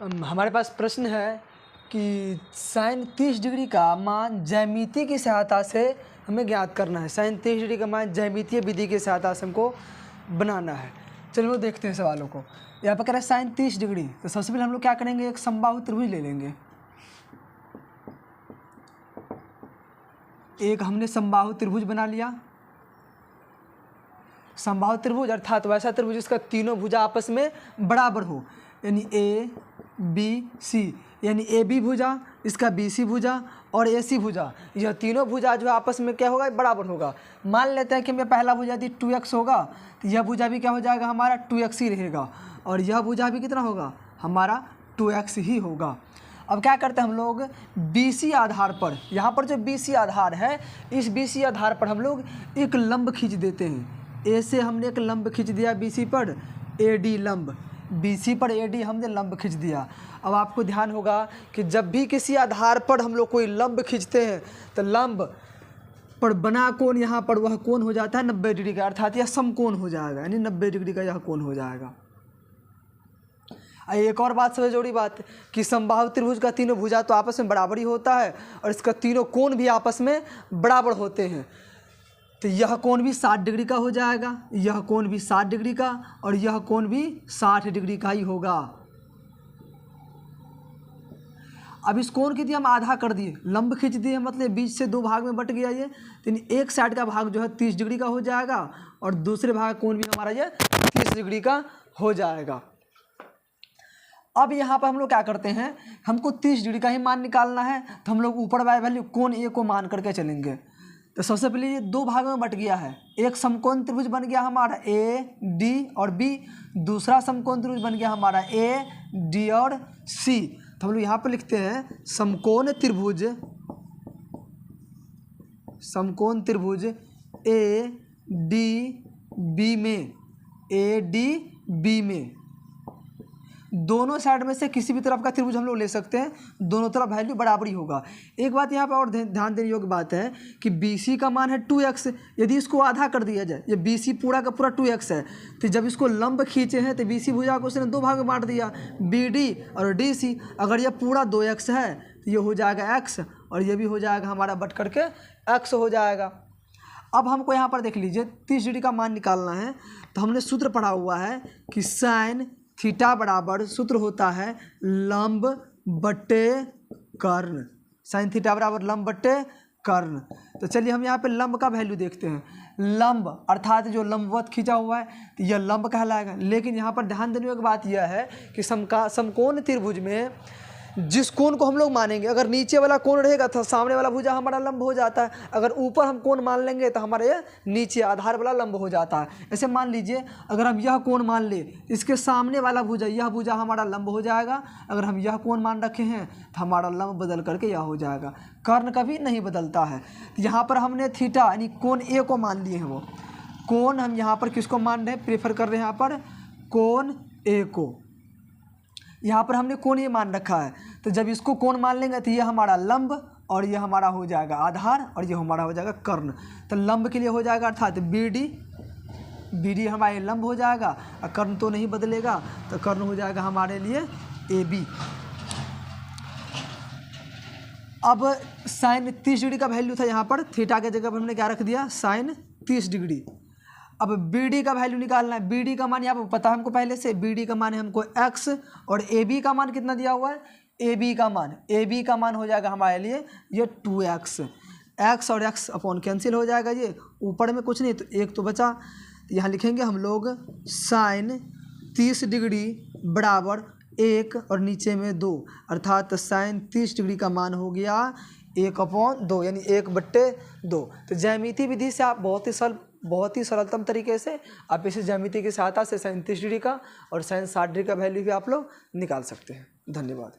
हमारे पास प्रश्न है कि साइन 30 डिग्री का मान ज्यामिति की सहायता से हमें ज्ञात करना है। साइन 30 डिग्री का मान ज्यामितीय विधि की सहायता से हमको बनाना है। चलिए वो देखते हैं सवालों को। यहाँ पर कह रहा है साइन 30 डिग्री, तो सबसे पहले हम लोग क्या करेंगे, एक समबाहु त्रिभुज ले लेंगे। एक हमने समबाहु त्रिभुज बना लिया। समबाहु त्रिभुज अर्थात वैसा त्रिभुज जिसका तीनों भुजा आपस में बराबर हो, यानी ए बी सी, यानी ए बी भुजा, इसका बी सी भुजा और ए सी भुजा, यह तीनों भुजा जो आपस में क्या होगा, बराबर होगा। मान लेते हैं कि हमें पहला भुजा यदि 2x होगा तो यह भुजा भी क्या हो जाएगा, हमारा 2x ही रहेगा, और यह भुजा भी कितना होगा, हमारा 2x ही होगा। अब क्या करते हैं हम लोग, BC आधार पर, यहाँ पर जो BC आधार है, इस BC आधार पर हम लोग एक लंब खींच देते हैं। ए से हमने एक लंब खींच दिया BC पर, AD लंब, BC पर AD हमने लंब खींच दिया। अब आपको ध्यान होगा कि जब भी किसी आधार पर हम लोग कोई लंब खींचते हैं तो लंब पर बना कोण यहाँ पर वह कोण हो जाता है 90 डिग्री का, अर्थात यह समकोण हो जाएगा, यानी 90 डिग्री का यह कोण हो जाएगा। एक और बात सबसे जोड़ी बात कि समबाहु त्रिभुज का तीनों भुजा तो आपस में बराबर ही होता है और इसका तीनों कोण भी आपस में बराबर होते हैं, तो यह कोण भी 60 डिग्री का हो जाएगा, यह कोण भी 60 डिग्री का और यह कोण भी 60 डिग्री का ही होगा। अब इस कोण की हम आधा कर दिए, लंब खींच दिए, मतलब बीच से दो भाग में बट गया ये, तो एक साइड का भाग जो है 30 डिग्री का हो जाएगा और दूसरे भाग कोण भी हमारा ये 30 डिग्री का हो जाएगा। अब यहाँ पर हम लोग क्या करते हैं, हमको 30 डिग्री का ही मान निकालना है, तो हम लोग ऊपर वाले वैल्यू कोण ए को मान करके चलेंगे। तो सबसे पहले ये दो भागों में बट गया है, एक समकोण त्रिभुज बन गया हमारा ए डी और बी, दूसरा समकोण त्रिभुज बन गया हमारा ए डी और सी। तो हम लोग यहाँ पर लिखते हैं समकोण त्रिभुज ए डी बी में, ए डी बी में दोनों साइड में से किसी भी तरफ का त्रिभुज हम लोग ले सकते हैं, दोनों तरफ वैल्यू बराबरी होगा। एक बात यहाँ पर और ध्यान देने योग्य बात है कि BC का मान है 2x, यदि इसको आधा कर दिया जाए, ये BC पूरा का पूरा 2x है, तो जब इसको लंब खींचे हैं तो BC भुजा को उसने दो भाग में बांट दिया, BD और DC। अगर यह पूरा 2x है तो ये हो जाएगा x और ये भी हो जाएगा हमारा बट करके x हो जाएगा। अब हमको यहाँ पर देख लीजिए 30 डिग्री का मान निकालना है, तो हमने सूत्र पढ़ा हुआ है कि साइन थीटा बराबर सूत्र होता है लंब बट्टे कर्ण, साइन थीटा बराबर लंब बट्टे कर्ण। तो चलिए हम यहाँ पे लंब का वैल्यू देखते हैं। लंब अर्थात जो लंबवत खींचा हुआ है तो यह लंब कहलाएगा, लेकिन यहाँ पर ध्यान देने की बात यह है कि समकोण त्रिभुज में जिस कोण को हम लोग मानेंगे, अगर नीचे वाला कोण रहेगा तो सामने वाला भुजा हमारा लंब हो जाता है, अगर ऊपर हम कोण मान लेंगे तो हमारे ये नीचे आधार वाला लंब हो जाता है। ऐसे मान लीजिए अगर हम यह कोण मान ले, इसके सामने वाला भुजा, यह भुजा हमारा लंब हो जाएगा। अगर हम यह कोण मान रखे हैं तो हमारा लंब बदल करके यह हो जाएगा। कर्ण कभी नहीं बदलता है। तो यहाँ पर हमने थीटा यानी कोण ए को मान लिए हैं, वो कोण हम यहाँ पर किसको मान रहे हैं, प्रेफर कर रहे हैं यहाँ पर कोण ए को। यहाँ पर हमने कोण ये मान रखा है, तो जब इसको कोण मान लेंगे तो ये हमारा लंब और ये हमारा हो जाएगा आधार और ये हमारा हो जाएगा कर्ण। तो लंब के लिए हो जाएगा अर्थात BD हमारे लंब हो जाएगा और कर्ण तो नहीं बदलेगा, तो कर्ण हो जाएगा हमारे लिए AB। अब साइन 30 डिग्री का वैल्यू था, यहाँ पर थीटा के जगह पर हमने क्या रख दिया, साइन 30 डिग्री। अब BD का वैल्यू निकालना है। BD का मान यहाँ पर पता है हमको पहले से, BD का मान है हमको x और AB का मान कितना दिया हुआ है, AB का मान हो जाएगा हमारे लिए ये 2x, x और x अपॉन कैंसिल हो जाएगा, ये ऊपर में कुछ नहीं तो एक तो बचा। यहाँ लिखेंगे हम लोग साइन 30 डिग्री बराबर 1 और नीचे में 2, अर्थात साइन 30 डिग्री का मान हो गया 1/2 यानी 1/2। तो ज्यामिति विधि से आप बहुत ही सरलतम तरीके से आप इसे ज्यामिति की सहायता से साइन 30 डिग्री का और साइन 60 डिग्री का वैल्यू भी आप लोग निकाल सकते हैं। धन्यवाद।